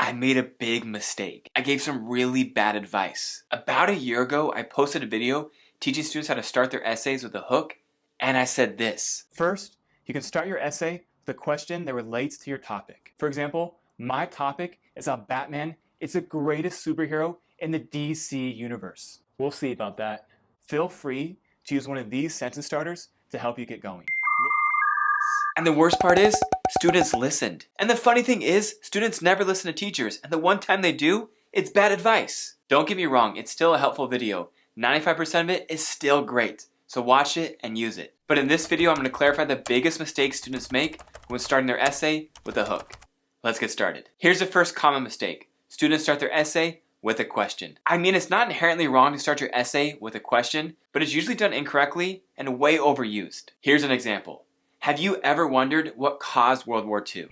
I made a big mistake. I gave some really bad advice. About a year ago, I posted a video teaching students how to start their essays with a hook, and I said this. First, you can start your essay with a question that relates to your topic. For example, my topic is how Batman is the greatest superhero in the DC universe. We'll see about that. Feel free to use one of these sentence starters to help you get going. And the worst part is, students listened. And the funny thing is, students never listen to teachers, and the one time they do, it's bad advice. Don't get me wrong, it's still a helpful video. 95% of it is still great, so watch it and use it. But in this video, I'm going to clarify the biggest mistakes students make when starting their essay with a hook. Let's get started. Here's the first common mistake. Students start their essay with a question. I mean, it's not inherently wrong to start your essay with a question, but it's usually done incorrectly and way overused. Here's an example. Have you ever wondered what caused World War II?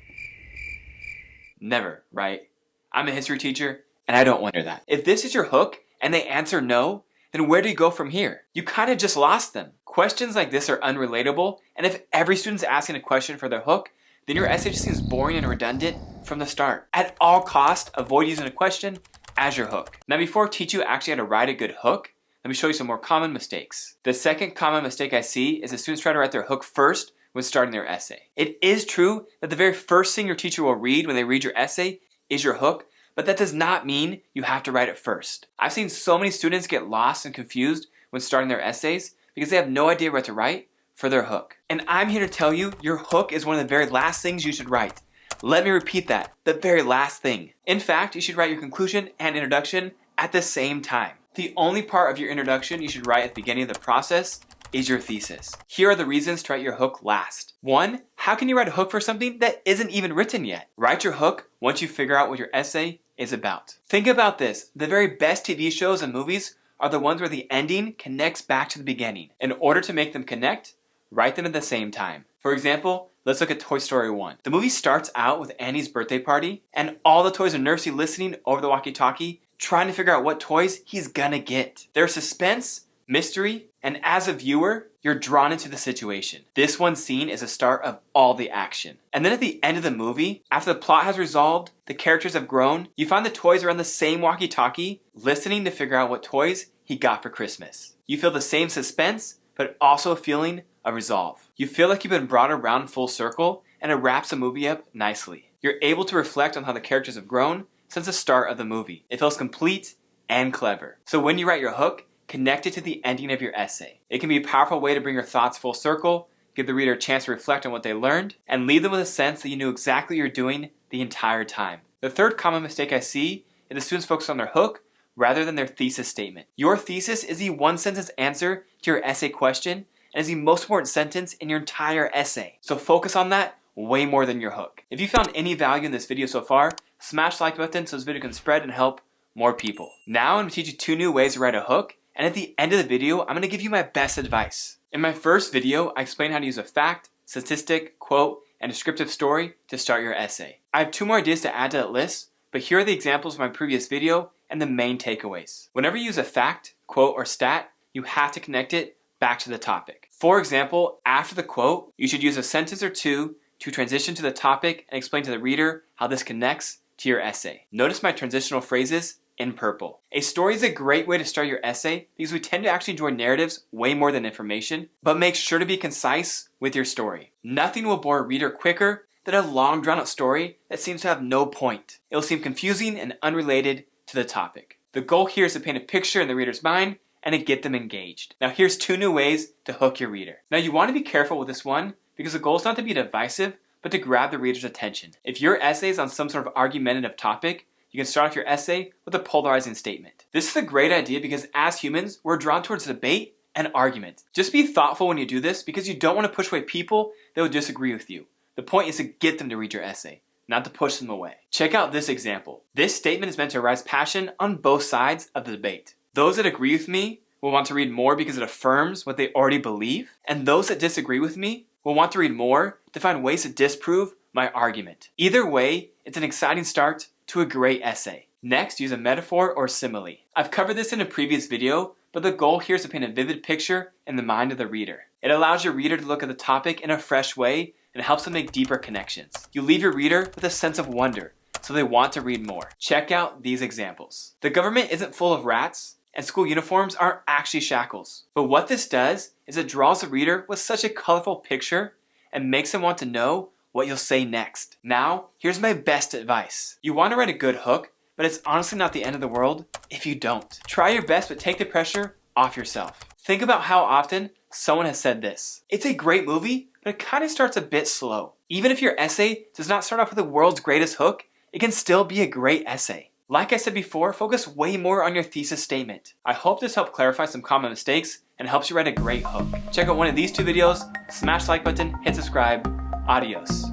Never, right? I'm a history teacher, and I don't wonder that. If this is your hook and they answer no, then where do you go from here? You kind of just lost them. Questions like this are unrelatable, and if every student's asking a question for their hook, then your essay just seems boring and redundant from the start. At all costs, avoid using a question as your hook. Now, before I teach you actually how to write a good hook, let me show you some more common mistakes. The second common mistake I see is that students try to write their hook first when starting their essay. It is true that the very first thing your teacher will read when they read your essay is your hook, but that does not mean you have to write it first. I've seen so many students get lost and confused when starting their essays because they have no idea what to write for their hook. And I'm here to tell you your hook is one of the very last things you should write. Let me repeat that, the very last thing. In fact, you should write your conclusion and introduction at the same time. The only part of your introduction you should write at the beginning of the process is your thesis. Here are the reasons to write your hook last. 1, how can you write a hook for something that isn't even written yet? Write your hook once you figure out what your essay is about. Think about this. The very best TV shows and movies are the ones where the ending connects back to the beginning. In order to make them connect, write them at the same time. For example, let's look at Toy Story 1. The movie starts out with Andy's birthday party, and all the toys are nervously listening over the walkie-talkie, trying to figure out what toys he's gonna get. There's suspense, mystery, and as a viewer, you're drawn into the situation. This one scene is the start of all the action. And then at the end of the movie, after the plot has resolved, the characters have grown, you find the toys are on the same walkie-talkie, listening to figure out what toys he got for Christmas. You feel the same suspense, but also a feeling of resolve. You feel like you've been brought around full circle, and it wraps the movie up nicely. You're able to reflect on how the characters have grown since the start of the movie. It feels complete and clever. So when you write your hook, connect it to the ending of your essay. It can be a powerful way to bring your thoughts full circle, give the reader a chance to reflect on what they learned, and leave them with a sense that you knew exactly what you're doing the entire time. The third common mistake I see is that students focus on their hook rather than their thesis statement. Your thesis is the one-sentence answer to your essay question and is the most important sentence in your entire essay. So focus on that way more than your hook. If you found any value in this video so far, smash the like button so this video can spread and help more people. Now I'm going to teach you 2 new ways to write a hook, and at the end of the video, I'm going to give you my best advice. In my first video, I explained how to use a fact, statistic, quote, and descriptive story to start your essay. I have 2 more ideas to add to that list, but here are the examples from my previous video and the main takeaways. Whenever you use a fact, quote, or stat, you have to connect it back to the topic. For example, after the quote, you should use a sentence or 2 to transition to the topic and explain to the reader how this connects to your essay. Notice my transitional phrases in purple. A story is a great way to start your essay because we tend to actually enjoy narratives way more than information, but make sure to be concise with your story. Nothing will bore a reader quicker than a long drawn-out story that seems to have no point. It will seem confusing and unrelated to the topic. The goal here is to paint a picture in the reader's mind and to get them engaged. Now here's 2 new ways to hook your reader. Now you want to be careful with this one because the goal is not to be divisive, but to grab the reader's attention. If your essay is on some sort of argumentative topic, you can start off your essay with a polarizing statement. This is a great idea because as humans, we're drawn towards debate and argument. Just be thoughtful when you do this because you don't want to push away people that will disagree with you. The point is to get them to read your essay, not to push them away. Check out this example. This statement is meant to arouse passion on both sides of the debate. Those that agree with me will want to read more because it affirms what they already believe, and those that disagree with me will want to read more to find ways to disprove my argument. Either way, it's an exciting start to a great essay. Next, use a metaphor or simile. I've covered this in a previous video, but the goal here is to paint a vivid picture in the mind of the reader. It allows your reader to look at the topic in a fresh way and helps them make deeper connections. You leave your reader with a sense of wonder so they want to read more. Check out these examples. The government isn't full of rats, and school uniforms aren't actually shackles. But what this does is it draws the reader with such a colorful picture and makes them want to know what you'll say next. Now, here's my best advice. You want to write a good hook, but it's honestly not the end of the world if you don't. Try your best, but take the pressure off yourself. Think about how often someone has said this. It's a great movie, but it kind of starts a bit slow. Even if your essay does not start off with the world's greatest hook, it can still be a great essay. Like I said before, focus way more on your thesis statement. I hope this helped clarify some common mistakes and helps you write a great hook. Check out one of these two videos, smash the like button, hit subscribe. Adios.